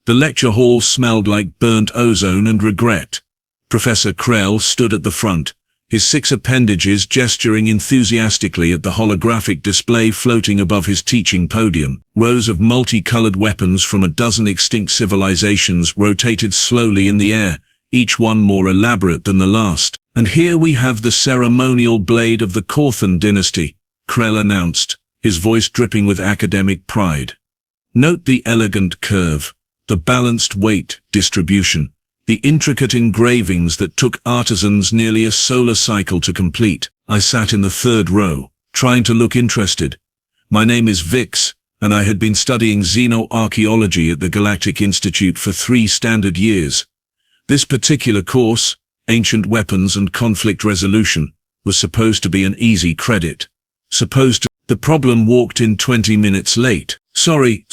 The lecture hall smelled like burnt ozone and regret. Professor Krell stood at the front, his 6 appendages gesturing enthusiastically at the holographic display floating above his teaching podium. Rows of multicolored weapons from a dozen extinct civilizations rotated slowly in the air, each one more elaborate than the last. "And here we have the ceremonial blade of the Korthan dynasty," Krell announced, his voice dripping with academic pride. "Note the elegant curve, the balanced weight distribution, the intricate engravings that took artisans nearly a solar cycle to complete." I sat in the 3rd row, trying to look interested. My name is Vix, and I had been studying xenoarchaeology at the Galactic Institute for 3 standard years. This particular course, Ancient Weapons and Conflict Resolution, was supposed to be an easy credit. The problem walked in 20 minutes late. Sorry,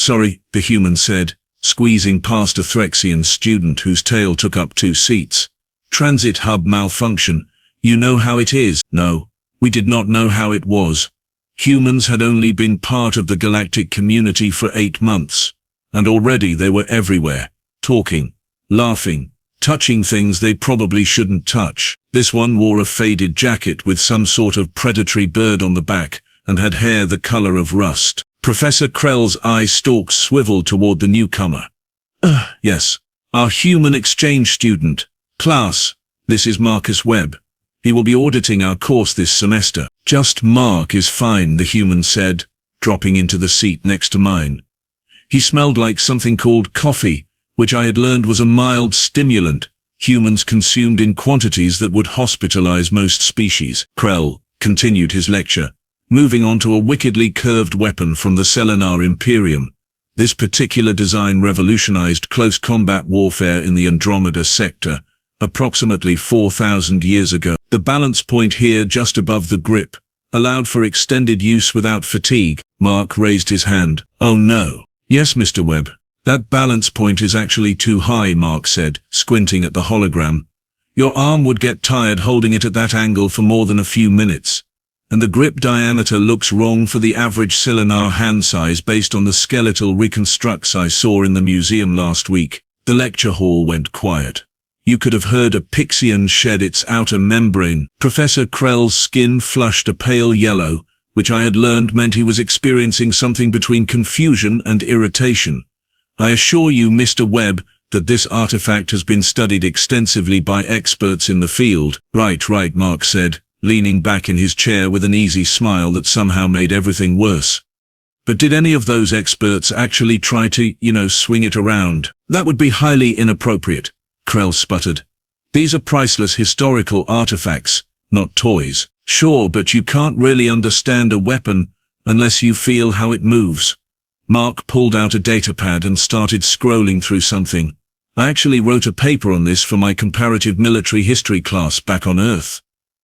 the human said, squeezing past a Threxian student whose tail took up 2 seats. "Transit hub malfunction. You know how it is." No, we did not know how it was. Humans had only been part of the galactic community for 8 months, and already they were everywhere, talking, laughing, touching things they probably shouldn't touch. This one wore a faded jacket with some sort of predatory bird on the back, and had hair the color of rust. Professor Krell's eye stalks swiveled toward the newcomer. Yes, our human exchange student. Class, this is Marcus Webb. He will be auditing our course this semester." "Just Mark is fine," the human said, dropping into the seat next to mine. He smelled like something called coffee, which I had learned was a mild stimulant humans consumed in quantities that would hospitalize most species. Krell continued his lecture, moving on to a wickedly curved weapon from the Selenar Imperium. This particular design revolutionized close combat warfare in the Andromeda sector, approximately 4,000 years ago. The balance point here just above the grip allowed for extended use without fatigue. Mark raised his hand. "Oh no." "Yes, Mr. Webb. That balance point is actually too high," Mark said, squinting at the hologram. "Your arm would get tired holding it at that angle for more than a few minutes. And the grip diameter looks wrong for the average Selenar hand size based on the skeletal reconstructs I saw in the museum last week." The lecture hall went quiet. You could have heard a Pixian shed its outer membrane. Professor Krell's skin flushed a pale yellow, which I had learned meant he was experiencing something between confusion and irritation. "I assure you, Mr. Webb, that this artifact has been studied extensively by experts in the field." Right, Mark said, leaning back in his chair with an easy smile that somehow made everything worse. "But did any of those experts actually try to, swing it around?" "That would be highly inappropriate," Krell sputtered. "These are priceless historical artifacts, not toys." "Sure, but you can't really understand a weapon unless you feel how it moves." Mark pulled out a datapad and started scrolling through something. "I actually wrote a paper on this for my comparative military history class back on Earth.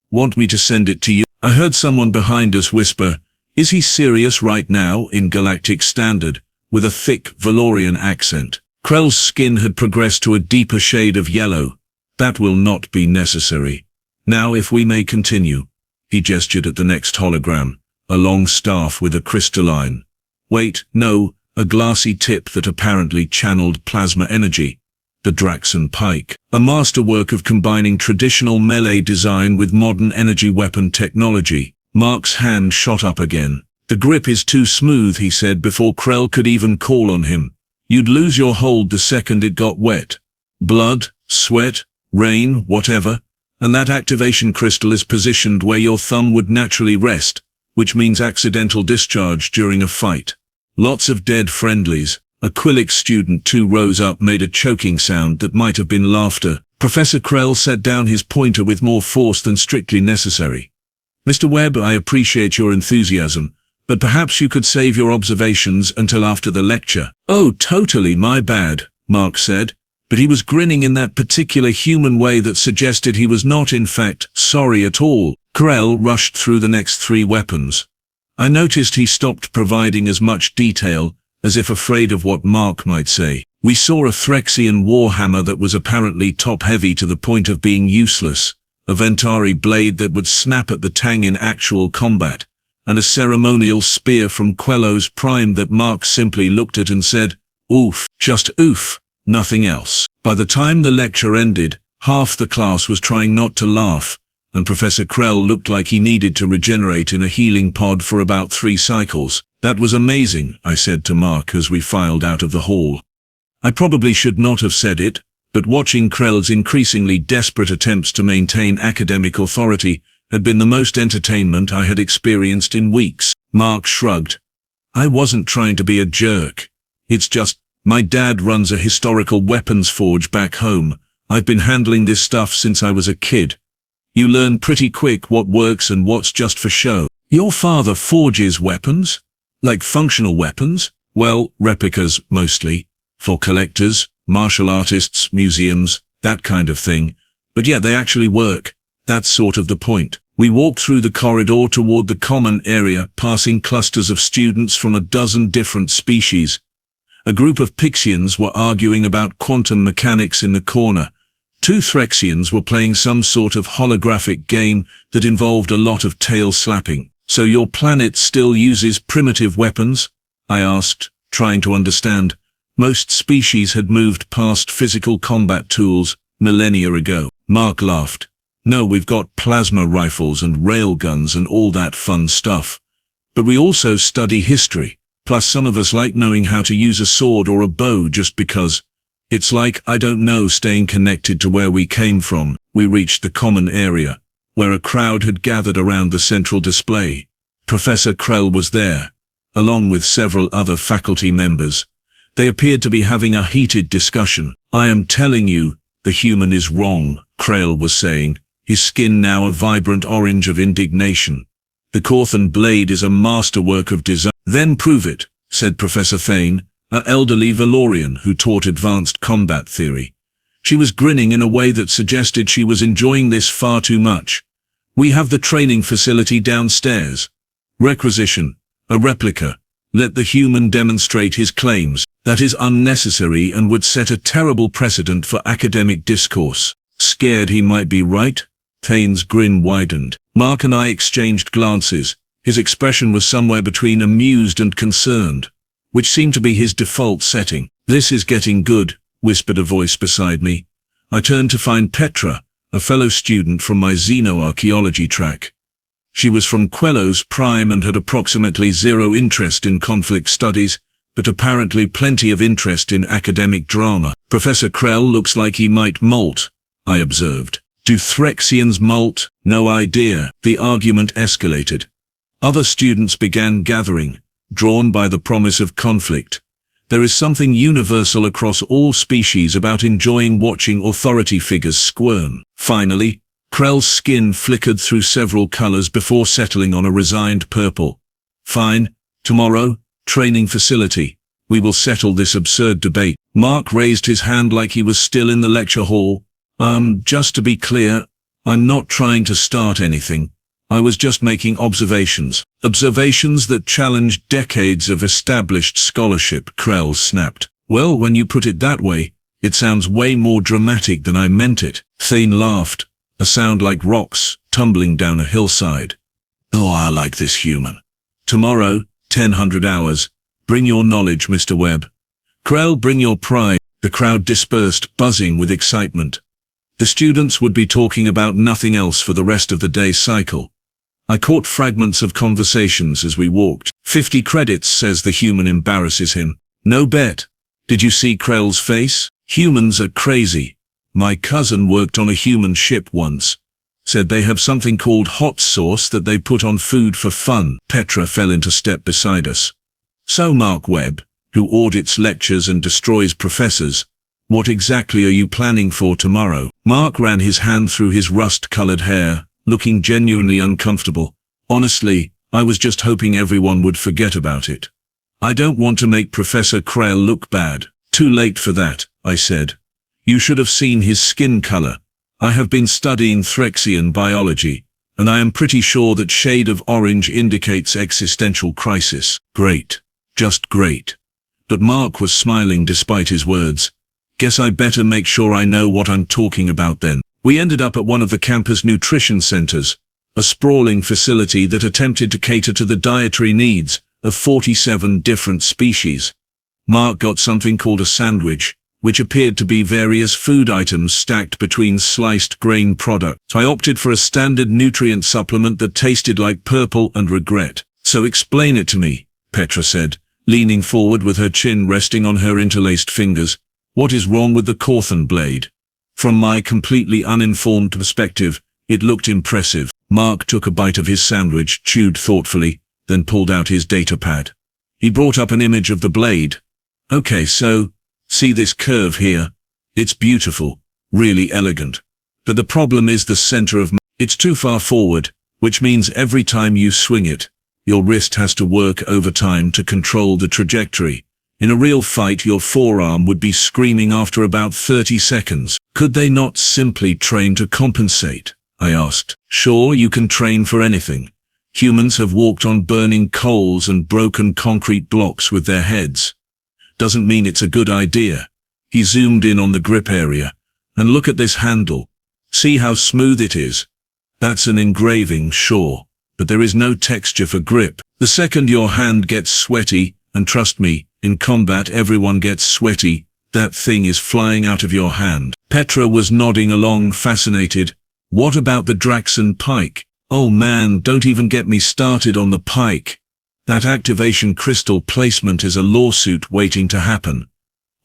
Want me to send it to you?" I heard someone behind us whisper, "Is he serious right now?" in Galactic Standard, with a thick Valorian accent. Krell's skin had progressed to a deeper shade of yellow. "That will not be necessary. Now if we may continue." He gestured at the next hologram, a long staff with a crystalline. Wait, no, a glassy tip that apparently channeled plasma energy. The Draxon Pike, a masterwork of combining traditional melee design with modern energy weapon technology. Mark's hand shot up again. "The grip is too smooth," he said before Krell could even call on him. "You'd lose your hold the second it got wet. Blood, sweat, rain, whatever. And that activation crystal is positioned where your thumb would naturally rest, which means accidental discharge during a fight. Lots of dead friendlies." A Quillix student 2 rows up made a choking sound that might have been laughter. Professor Krell set down his pointer with more force than strictly necessary. "Mr. Webb, I appreciate your enthusiasm, but perhaps you could save your observations until after the lecture." "Oh, totally my bad," Mark said, but he was grinning in that particular human way that suggested he was not in fact sorry at all. Krell rushed through the next 3 weapons. I noticed he stopped providing as much detail, as if afraid of what Mark might say. We saw a Threxian warhammer that was apparently top-heavy to the point of being useless, a Ventari blade that would snap at the tang in actual combat, and a ceremonial spear from Quellos Prime that Mark simply looked at and said, "Oof, just oof." Nothing else. By the time the lecture ended, half the class was trying not to laugh, and Professor Krell looked like he needed to regenerate in a healing pod for about 3 cycles. That was amazing, I said to Mark as we filed out of the hall. I probably should not have said it, but watching Krell's increasingly desperate attempts to maintain academic authority had been the most entertainment I had experienced in weeks. Mark shrugged. I wasn't trying to be a jerk. It's just, my dad runs a historical weapons forge back home. I've been handling this stuff since I was a kid. You learn pretty quick what works and what's just for show. Your father forges weapons? Like functional weapons? Well, replicas, mostly. For collectors, martial artists, museums, that kind of thing. But yeah, they actually work. That's sort of the point. We walked through the corridor toward the common area, passing clusters of students from a dozen different species. A group of Pixians were arguing about quantum mechanics in the corner. 2 Threxians were playing some sort of holographic game that involved a lot of tail slapping. So your planet still uses primitive weapons? I asked, trying to understand. Most species had moved past physical combat tools millennia ago. Mark laughed. No, we've got plasma rifles and railguns and all that fun stuff. But we also study history. Plus some of us like knowing how to use a sword or a bow just because. It's like, I don't know, staying connected to where we came from. We reached the common area, where a crowd had gathered around the central display. Professor Krell was there, along with several other faculty members. They appeared to be having a heated discussion. I am telling you, the human is wrong, Krell was saying, his skin now a vibrant orange of indignation. The Korthan blade is a masterwork of design. Then prove it, said Professor Thane, an elderly Valorian who taught advanced combat theory. She was grinning in a way that suggested she was enjoying this far too much. We have the training facility downstairs. Requisition, a replica. Let the human demonstrate his claims. That is unnecessary and would set a terrible precedent for academic discourse. Scared he might be right? Thane's grin widened. Mark and I exchanged glances. His expression was somewhere between amused and concerned, which seemed to be his default setting. This is getting good, whispered a voice beside me. I turned to find Petra, a fellow student from my xenoarchaeology track. She was from Quellos Prime and had approximately 0 interest in conflict studies, but apparently plenty of interest in academic drama. Professor Krell looks like he might molt, I observed. Do Threxians molt? No idea. The argument escalated. Other students began gathering, drawn by the promise of conflict. There is something universal across all species about enjoying watching authority figures squirm. Finally, Krell's skin flickered through several colors before settling on a resigned purple. Fine. Tomorrow, training facility. We will settle this absurd debate. Mark raised his hand like he was still in the lecture hall. Just to be clear, I'm not trying to start anything. I was just making observations. Observations that challenged decades of established scholarship, Krell snapped. Well, when you put it that way, it sounds way more dramatic than I meant it. Thane laughed, a sound like rocks tumbling down a hillside. Oh, I like this human. Tomorrow, 1000 hours. Bring your knowledge, Mr. Webb. Krell, bring your pride. The crowd dispersed, buzzing with excitement. The students would be talking about nothing else for the rest of the day's cycle. I caught fragments of conversations as we walked. 50 credits, says the human embarrasses him. No bet. Did you see Krell's face? Humans are crazy. My cousin worked on a human ship once. Said they have something called hot sauce that they put on food for fun. Petra fell into step beside us. So Mark Webb, who audits lectures and destroys professors, what exactly are you planning for tomorrow? Mark ran his hand through his rust-colored hair, looking genuinely uncomfortable. Honestly, I was just hoping everyone would forget about it. I don't want to make Professor Krell look bad. Too late for that, I said. You should have seen his skin color. I have been studying Threxian biology, and I am pretty sure that shade of orange indicates existential crisis. Great. Just great. But Mark was smiling despite his words. Guess I better make sure I know what I'm talking about then. We ended up at one of the campus nutrition centers, a sprawling facility that attempted to cater to the dietary needs of 47 different species. Mark got something called a sandwich, which appeared to be various food items stacked between sliced grain products. I opted for a standard nutrient supplement that tasted like purple and regret. So explain it to me, Petra said, leaning forward with her chin resting on her interlaced fingers. What is wrong with the Korthan blade? From my completely uninformed perspective, it looked impressive. Mark took a bite of his sandwich, chewed thoughtfully, then pulled out his datapad. He brought up an image of the blade. Okay, so, see this curve here? It's beautiful, really elegant. But the problem is the center of it's too far forward, which means every time you swing it, your wrist has to work overtime to control the trajectory. In a real fight, your forearm would be screaming after about 30 seconds. Could they not simply train to compensate? I asked. Sure, you can train for anything. Humans have walked on burning coals and broken concrete blocks with their heads. Doesn't mean it's a good idea. He zoomed in on the grip area. And look at this handle. See how smooth it is? That's an engraving, sure, but there is no texture for grip. The second your hand gets sweaty, and trust me, in combat everyone gets sweaty, that thing is flying out of your hand. Petra was nodding along, fascinated. What about the Draxon Pike? Oh man, don't even get me started on the Pike. That activation crystal placement is a lawsuit waiting to happen.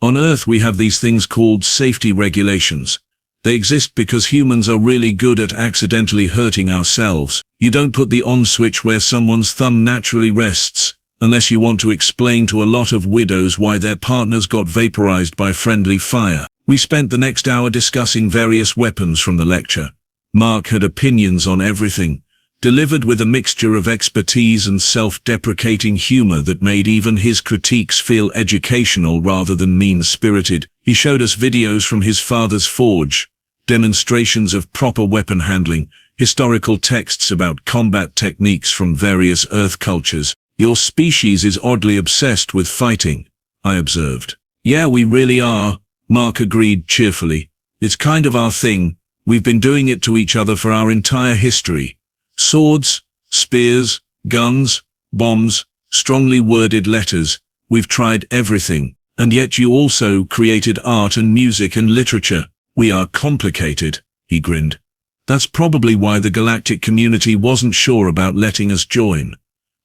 On Earth we have these things called safety regulations. They exist because humans are really good at accidentally hurting ourselves. You don't put the on switch where someone's thumb naturally rests, unless you want to explain to a lot of widows why their partners got vaporized by friendly fire. We spent the next hour discussing various weapons from the lecture. Mark had opinions on everything, delivered with a mixture of expertise and self-deprecating humor that made even his critiques feel educational rather than mean-spirited. He showed us videos from his father's forge, demonstrations of proper weapon handling, historical texts about combat techniques from various Earth cultures. Your species is oddly obsessed with fighting, I observed. Yeah, we really are, Mark agreed cheerfully. It's kind of our thing. We've been doing it to each other for our entire history. Swords, spears, guns, bombs, strongly worded letters. We've tried everything. And yet you also created art and music and literature. We are complicated, he grinned. That's probably why the Galactic community wasn't sure about letting us join.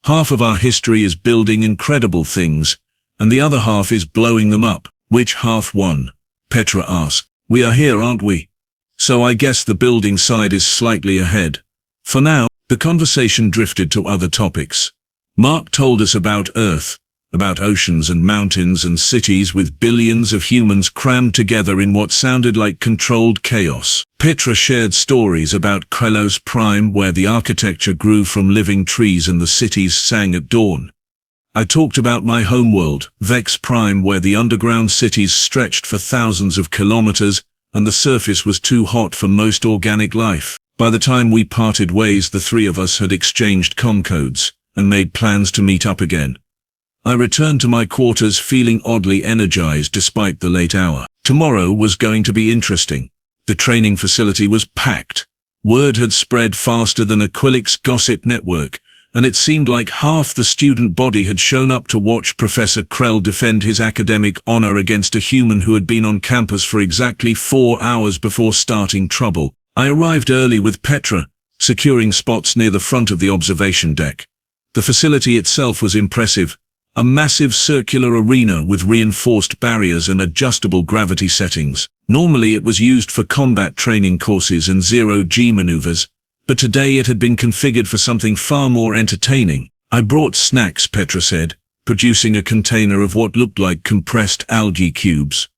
Half of our history is building incredible things, and the other half is blowing them up. Which half won? Petra asked. We are here, aren't we? So I guess the building side is slightly ahead. For now, the conversation drifted to other topics. Mark told us about Earth, about oceans and mountains and cities with billions of humans crammed together in what sounded like controlled chaos. Petra shared stories about Quellosian Prime where the architecture grew from living trees and the cities sang at dawn. I talked about my homeworld, Vex Prime, where the underground cities stretched for thousands of kilometers and the surface was too hot for most organic life. By the time we parted ways, the three of us had exchanged comcodes and made plans to meet up again. I returned to my quarters feeling oddly energized despite the late hour. Tomorrow was going to be interesting. The training facility was packed. Word had spread faster than a Quellix gossip network, and it seemed like half the student body had shown up to watch Professor Krell defend his academic honor against a human who had been on campus for exactly 4 hours before starting trouble. I arrived early with Petra, securing spots near the front of the observation deck. The facility itself was impressive. A massive circular arena with reinforced barriers and adjustable gravity settings. Normally it was used for combat training courses and zero-G maneuvers, but today it had been configured for something far more entertaining. I brought snacks, Petra said, producing a container of what looked like compressed algae cubes.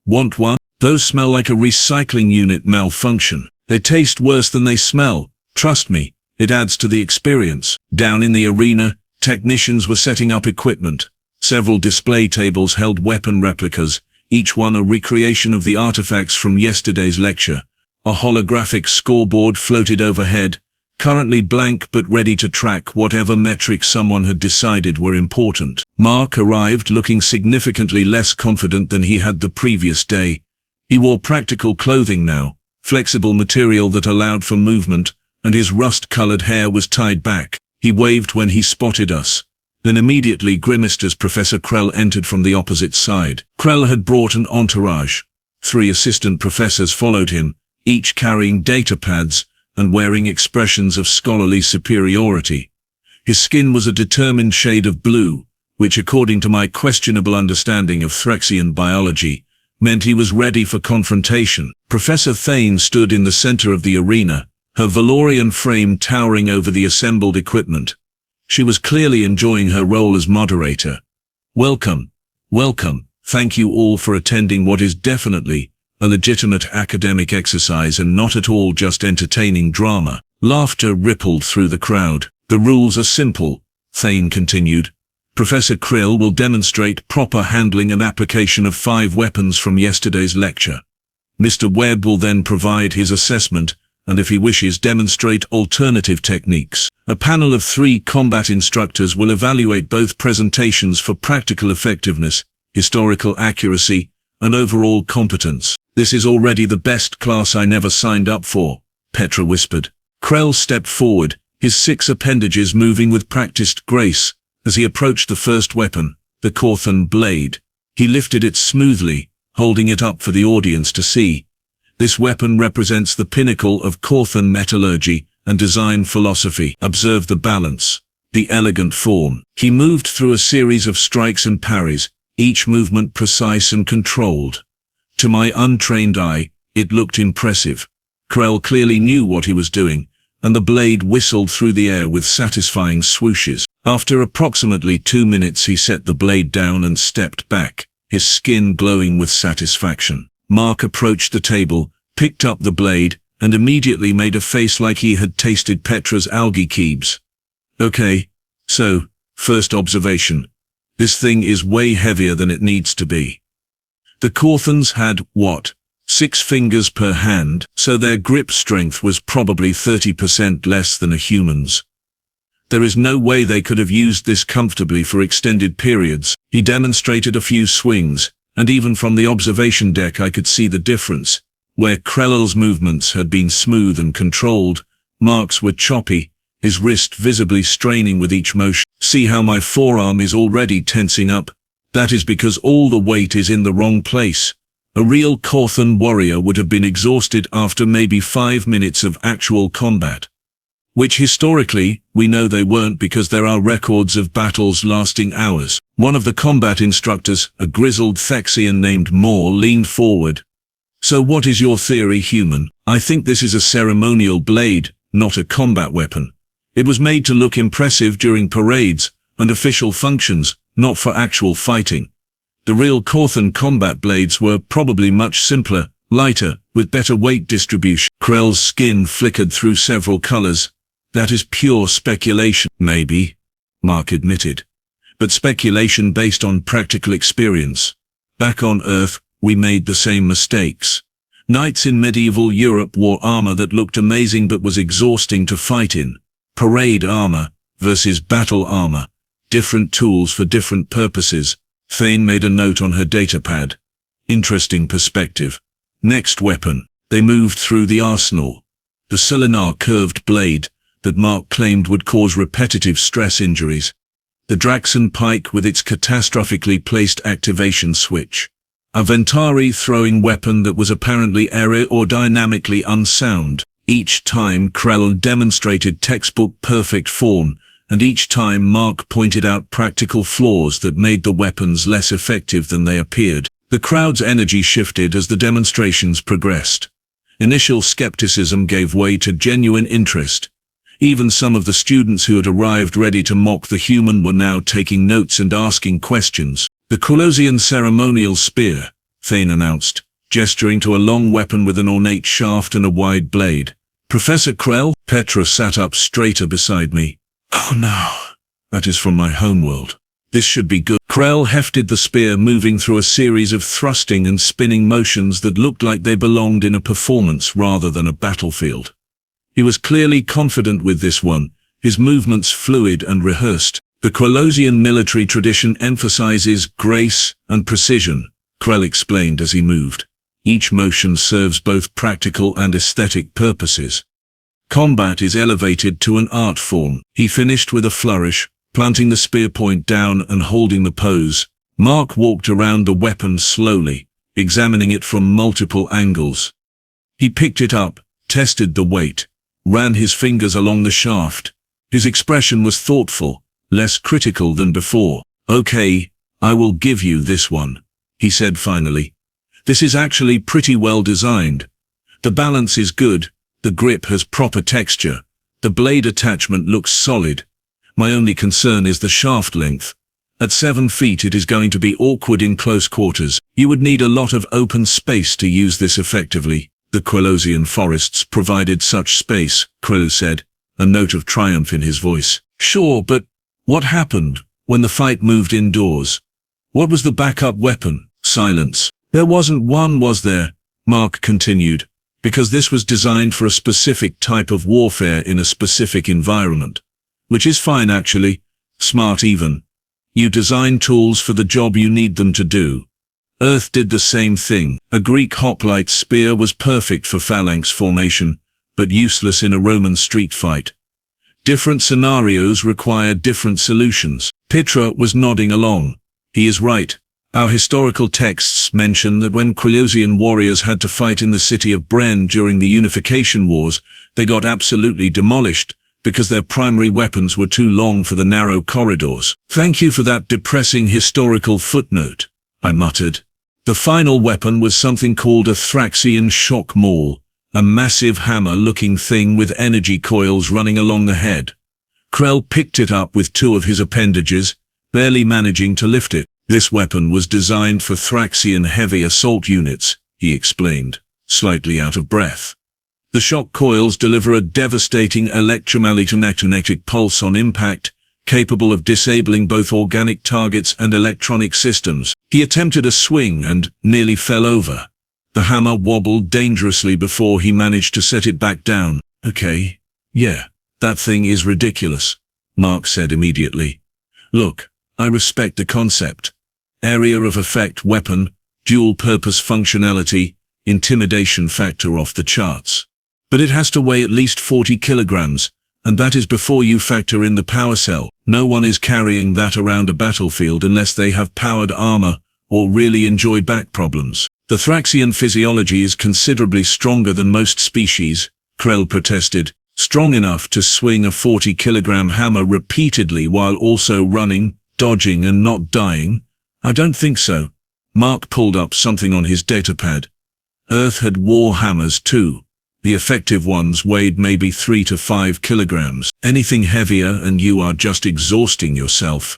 Want one? Those smell like a recycling unit malfunction. They taste worse than they smell. Trust me, it adds to the experience. Down in the arena, technicians were setting up equipment. Several display tables held weapon replicas, each one a recreation of the artifacts from yesterday's lecture. A holographic scoreboard floated overhead, currently blank but ready to track whatever metrics someone had decided were important. Mark arrived looking significantly less confident than he had the previous day. He wore practical clothing now, flexible material that allowed for movement, and his rust-colored hair was tied back. He waved when he spotted us. then immediately grimaced as Professor Krell entered from the opposite side. Krell had brought an entourage. 3 assistant professors followed him, each carrying data pads and wearing expressions of scholarly superiority. His skin was a determined shade of blue, which, according to my questionable understanding of Threxian biology, meant he was ready for confrontation. Professor Thane stood in the center of the arena, her Valorian frame towering over the assembled equipment. She was clearly enjoying her role as moderator. Welcome, welcome, thank you all for attending what is definitely a legitimate academic exercise and not at all just entertaining drama. Laughter rippled through the crowd. The rules are simple, Thane continued. Professor Krell will demonstrate proper handling and application of 5 weapons from yesterday's lecture. Mr. Webb will then provide his assessment, and if he wishes, demonstrate alternative techniques. A panel of 3 combat instructors will evaluate both presentations for practical effectiveness, historical accuracy, and overall competence. This is already the best class I never signed up for, Petra whispered. Krell stepped forward, his 6 appendages moving with practiced grace. As he approached the first weapon, the Korthan blade, he lifted it smoothly, holding it up for the audience to see. This weapon represents the pinnacle of Korthan metallurgy and design philosophy. Observe the balance, the elegant form. He moved through a series of strikes and parries, each movement precise and controlled. To my untrained eye, it looked impressive. Krell clearly knew what he was doing, and the blade whistled through the air with satisfying swooshes. After approximately 2 minutes, he set the blade down and stepped back, his skin glowing with satisfaction. Mark approached the table, picked up the blade, and immediately made a face like he had tasted Petra's algae cubes. Okay, so, first observation. This thing is way heavier than it needs to be. The Korthans had, what, 6 fingers per hand, so their grip strength was probably 30% less than a human's. There is no way they could have used this comfortably for extended periods. He demonstrated a few swings, and even from the observation deck I could see the difference. Where Krell's movements had been smooth and controlled, Mark's were choppy, his wrist visibly straining with each motion. See how my forearm is already tensing up? That is because all the weight is in the wrong place. A real Korthan warrior would have been exhausted after maybe 5 minutes of actual combat. Which historically, we know they weren't because there are records of battles lasting hours. One of the combat instructors, a grizzled Thexian named Moore, leaned forward. So what is your theory, human? I think this is a ceremonial blade, not a combat weapon. It was made to look impressive during parades and official functions, not for actual fighting. The real Korthan combat blades were probably much simpler, lighter, with better weight distribution. Krell's skin flickered through several colors. That is pure speculation. Maybe, Mark admitted. But speculation based on practical experience. Back on Earth, we made the same mistakes. Knights in medieval Europe wore armor that looked amazing but was exhausting to fight in. Parade armor versus battle armor. Different tools for different purposes. Thane made a note on her datapad. Interesting perspective. Next weapon. They moved through the arsenal. The cylinder curved blade that Mark claimed would cause repetitive stress injuries. The Draxon pike with its catastrophically placed activation switch. A Ventari throwing weapon that was apparently aerodynamically unsound. Each time Krell demonstrated textbook perfect form, and each time Mark pointed out practical flaws that made the weapons less effective than they appeared. The crowd's energy shifted as the demonstrations progressed. Initial skepticism gave way to genuine interest. Even some of the students who had arrived ready to mock the human were now taking notes and asking questions. The Quellosian ceremonial spear, Thane announced, gesturing to a long weapon with an ornate shaft and a wide blade. Professor Krell? Petra sat up straighter beside me. Oh no, that is from my homeworld. This should be good. Krell hefted the spear, moving through a series of thrusting and spinning motions that looked like they belonged in a performance rather than a battlefield. He was clearly confident with this one, his movements fluid and rehearsed. The Quellosian military tradition emphasizes grace and precision, Krell explained as he moved. Each motion serves both practical and aesthetic purposes. Combat is elevated to an art form. He finished with a flourish, Planting the spear point down and holding the pose, Mark walked around the weapon slowly, examining it from multiple angles. He picked it up, tested the weight, ran his fingers along the shaft. His expression was thoughtful, less critical than before. "Okay, I will give you this one," he said finally. "This is actually pretty well designed. The balance is good, the grip has proper texture, the blade attachment looks solid. My only concern is the shaft length. At 7 feet it is going to be awkward in close quarters. You would need a lot of open space to use this effectively." "The Quellosian forests provided such space," Krell said, a note of triumph in his voice. "Sure, but what happened when the fight moved indoors? What was the backup weapon?" Silence. "There wasn't one, was there?" Mark continued. "Because this was designed for a specific type of warfare in a specific environment. Which is fine actually. Smart even. You design tools for the job you need them to do. Earth did the same thing. A Greek hoplite spear was perfect for phalanx formation, but useless in a Roman street fight. Different scenarios require different solutions." Pitra was nodding along. "He is right. Our historical texts mention that when Quellosian warriors had to fight in the city of Bren during the Unification Wars, they got absolutely demolished because their primary weapons were too long for the narrow corridors." "Thank you for that depressing historical footnote," I muttered. "The final weapon was something called a Draxon shock maul, a massive hammer-looking thing with energy coils running along the head." Krell picked it up with 2 of his appendages, barely managing to lift it. "This weapon was designed for Draxon heavy assault units," he explained, slightly out of breath. "The shock coils deliver a devastating electromagnetic pulse on impact, capable of disabling both organic targets and electronic systems." He attempted a swing and nearly fell over. The hammer wobbled dangerously before he managed to set it back down. "Okay, yeah, that thing is ridiculous," Mark said immediately. "Look, I respect the concept. Area of effect weapon, dual-purpose functionality, intimidation factor off the charts. But it has to weigh at least 40 kilograms, and that is before you factor in the power cell. No one is carrying that around a battlefield unless they have powered armor or really enjoy back problems. The Draxon physiology is considerably stronger than most species," Krell protested. "Strong enough to swing a 40-kilogram hammer repeatedly while also running, dodging and not dying? I don't think so." Mark pulled up something on his datapad. Earth had war hammers too. The effective ones weighed maybe 3 to 5 kilograms. Anything heavier and you are just exhausting yourself.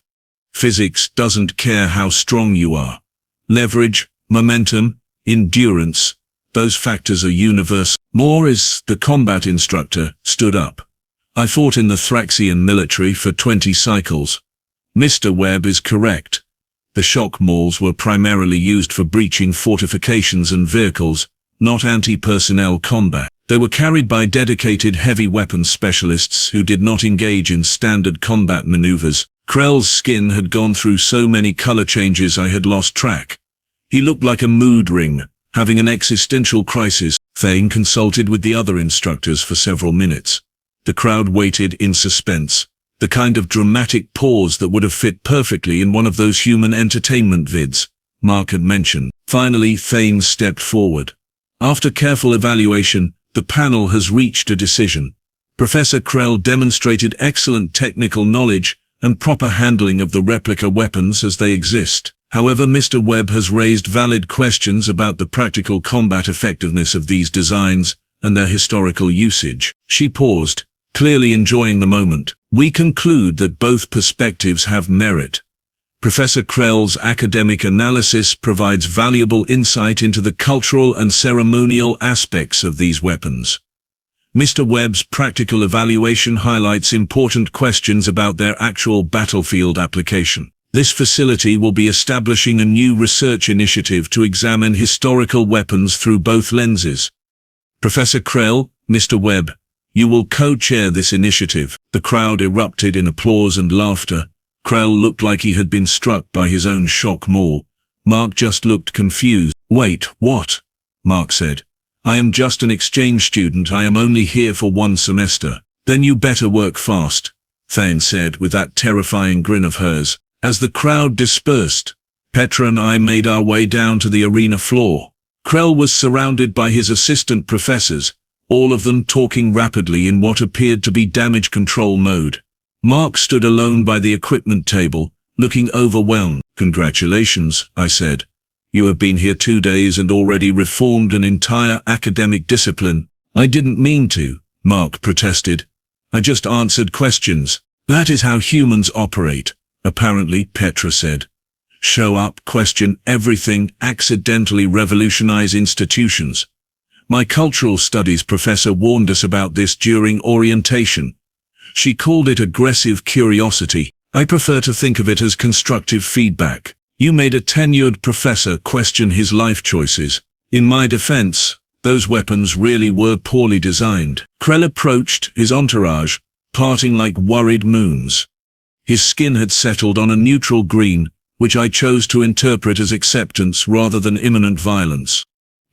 Physics doesn't care how strong you are. Leverage, momentum, endurance, those factors are universal. More is the combat instructor, stood up. "I fought in the Draxon military for 20 cycles. Mr. Webb is correct. The shock mauls were primarily used for breaching fortifications and vehicles, not anti-personnel combat. They were carried by dedicated heavy weapons specialists who did not engage in standard combat maneuvers." Krell's skin had gone through so many color changes I had lost track. He looked like a mood ring, having an existential crisis. Thane consulted with the other instructors for several minutes. The crowd waited in suspense, the kind of dramatic pause that would have fit perfectly in one of those human entertainment vids Mark had mentioned. Finally, Thane stepped forward. "After careful evaluation, the panel has reached a decision. Professor Krell demonstrated excellent technical knowledge and proper handling of the replica weapons as they exist. However, Mr. Webb has raised valid questions about the practical combat effectiveness of these designs and their historical usage." She paused, clearly enjoying the moment. "We conclude that both perspectives have merit. Professor Krell's academic analysis provides valuable insight into the cultural and ceremonial aspects of these weapons. Mr. Webb's practical evaluation highlights important questions about their actual battlefield application. This facility will be establishing a new research initiative to examine historical weapons through both lenses. Professor Krell, Mr. Webb, you will co-chair this initiative." The crowd erupted in applause and laughter. Krell looked like he had been struck by his own shock maul. Mark just looked confused. "Wait, what?" Mark said. "I am just an exchange student. I am only here for 1 semester." "Then you better work fast. Thane said with that terrifying grin of hers. As the crowd dispersed, Petra and I made our way down to the arena floor. Krell was surrounded by his assistant professors, all of them talking rapidly in what appeared to be damage control mode. Mark stood alone by the equipment table, looking overwhelmed. "Congratulations," I said. "You have been here 2 days and already reformed an entire academic discipline." "I didn't mean to," Mark protested. "I just answered questions." "That is how humans operate," apparently, Petra said. "Show up, question everything, accidentally revolutionize institutions. My cultural studies professor warned us about this during orientation. She called it aggressive curiosity. I prefer to think of it as constructive feedback. You made a tenured professor question his life choices. In my defense, those weapons really were poorly designed." Krell approached his entourage, parting like worried moons. His skin had settled on a neutral green, which I chose to interpret as acceptance rather than imminent violence.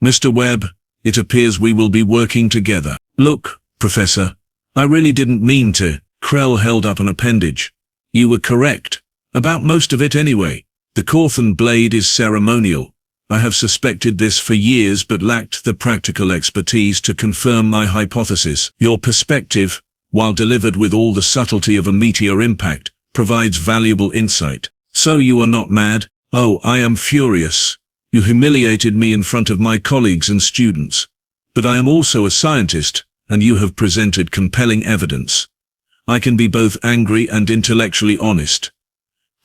"Mr. Webb, it appears we will be working together." "Look, Professor, I really didn't mean to." Krell held up an appendage. "You were correct. About most of it anyway. The Korthan blade is ceremonial. I have suspected this for years but lacked the practical expertise to confirm my hypothesis. Your perspective, while delivered with all the subtlety of a meteor impact, provides valuable insight. So you are not mad?" "Oh, I am furious. You humiliated me in front of my colleagues and students. But I am also a scientist, and you have presented compelling evidence. I can be both angry and intellectually honest."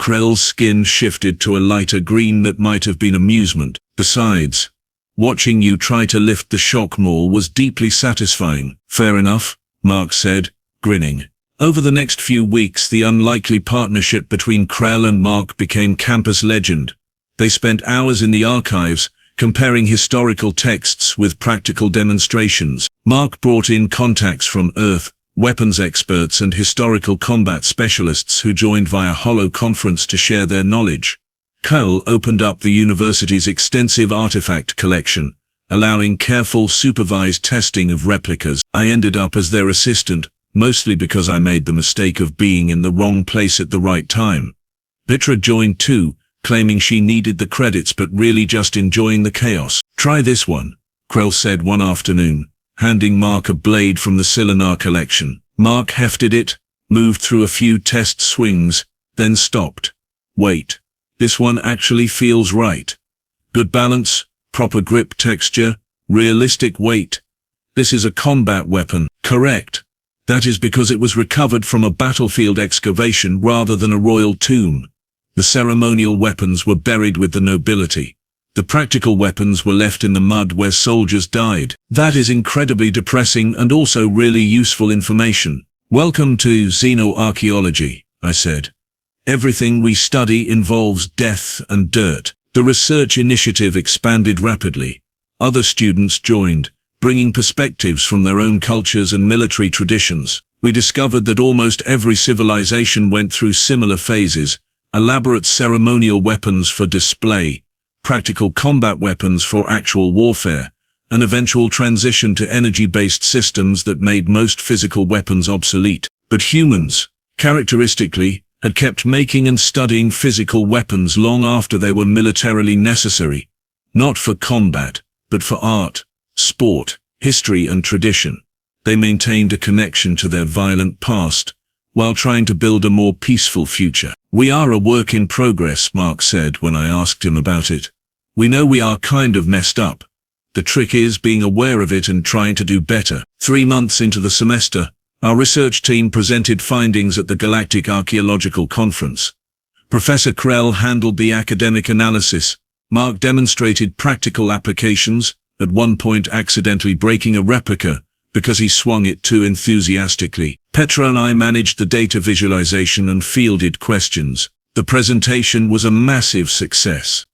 Krell's skin shifted to a lighter green that might have been amusement. "Besides, watching you try to lift the shock maul was deeply satisfying." "Fair enough," Mark said, grinning. Over the next few weeks, the unlikely partnership between Krell and Mark became campus legend. They spent hours in the archives, comparing historical texts with practical demonstrations. Mark brought in contacts from Earth, weapons experts and historical combat specialists who joined via holo conference to share their knowledge. Krell opened up the university's extensive artifact collection, allowing careful supervised testing of replicas. I ended up as their assistant, mostly because I made the mistake of being in the wrong place at the right time. Petra joined too, claiming she needed the credits but really just enjoying the chaos. "Try this one," Krell said one afternoon, handing Mark a blade from the Cylinar collection. Mark hefted it, moved through a few test swings, then stopped. "Wait, this one actually feels right. Good balance, proper grip texture, realistic weight. This is a combat weapon." "Correct. That is because it was recovered from a battlefield excavation rather than a royal tomb. The ceremonial weapons were buried with the nobility. The practical weapons were left in the mud where soldiers died." "That is incredibly depressing and also really useful information." "Welcome to xenoarchaeology," I said. "Everything we study involves death and dirt." The research initiative expanded rapidly. Other students joined, bringing perspectives from their own cultures and military traditions. We discovered that almost every civilization went through similar phases: elaborate ceremonial weapons for display, practical combat weapons for actual warfare, an eventual transition to energy-based systems that made most physical weapons obsolete. But humans, characteristically, had kept making and studying physical weapons long after they were militarily necessary, not for combat, but for art, sport, history and tradition. They maintained a connection to their violent past, while trying to build a more peaceful future. "We are a work in progress," Mark said when I asked him about it. "We know we are kind of messed up. The trick is being aware of it and trying to do better." 3 months into the semester, our research team presented findings at the Galactic Archaeological Conference. Professor Krell handled the academic analysis. Mark demonstrated practical applications, at one point accidentally breaking a replica because he swung it too enthusiastically. Petra and I managed the data visualization and fielded questions. The presentation was a massive success.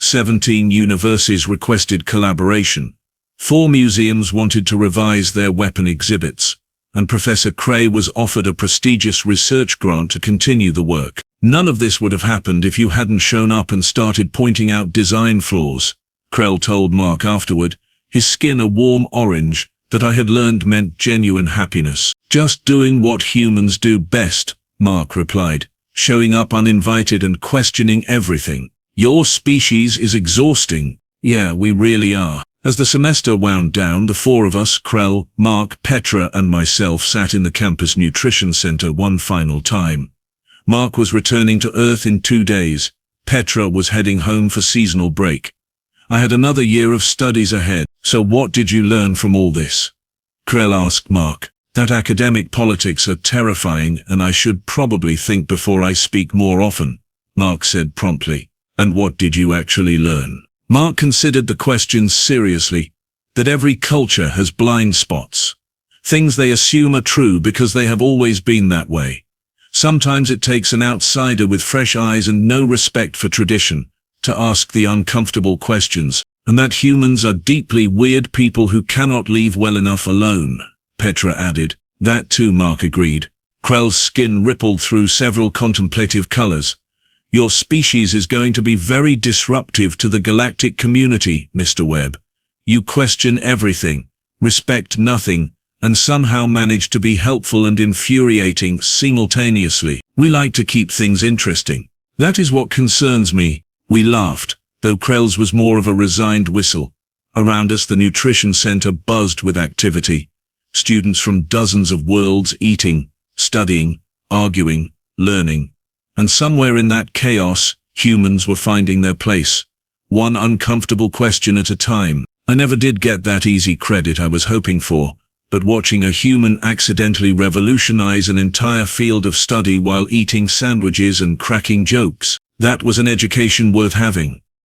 17 universities requested collaboration. 4 museums wanted to revise their weapon exhibits, and Professor Krell was offered a prestigious research grant to continue the work. "None of this would have happened if you hadn't shown up and started pointing out design flaws," Krell told Mark afterward, his skin a warm orange that I had learned meant genuine happiness. "Just doing what humans do best," Mark replied, showing up uninvited and questioning everything. Your species is exhausting. Yeah, we really are. As the semester wound down, the four of us, Krell, Mark, Petra and myself, sat in the campus nutrition center one final time. Mark was returning to Earth in 2 days. Petra was heading home for seasonal break. I had another year of studies ahead. So what did you learn from all this? Krell asked Mark. That academic politics are terrifying and I should probably think before I speak more often, Mark said promptly. And what did you actually learn? Mark considered the questions seriously. That every culture has blind spots. Things they assume are true because they have always been that way. Sometimes it takes an outsider with fresh eyes and no respect for tradition to ask the uncomfortable questions, and that humans are deeply weird people who cannot leave well enough alone, Petra added. That too, Mark agreed. Krell's skin rippled through several contemplative colors. Your species is going to be very disruptive to the galactic community, Mr. Webb. You question everything, respect nothing, and somehow manage to be helpful and infuriating simultaneously. We like to keep things interesting. That is what concerns me. We laughed, though Krell's was more of a resigned whistle. Around us the nutrition center buzzed with activity. Students from dozens of worlds eating, studying, arguing, learning. And somewhere in that chaos, humans were finding their place. One uncomfortable question at a time. I never did get that easy credit I was hoping for, but watching a human accidentally revolutionize an entire field of study while eating sandwiches and cracking jokes, that was an education worth having.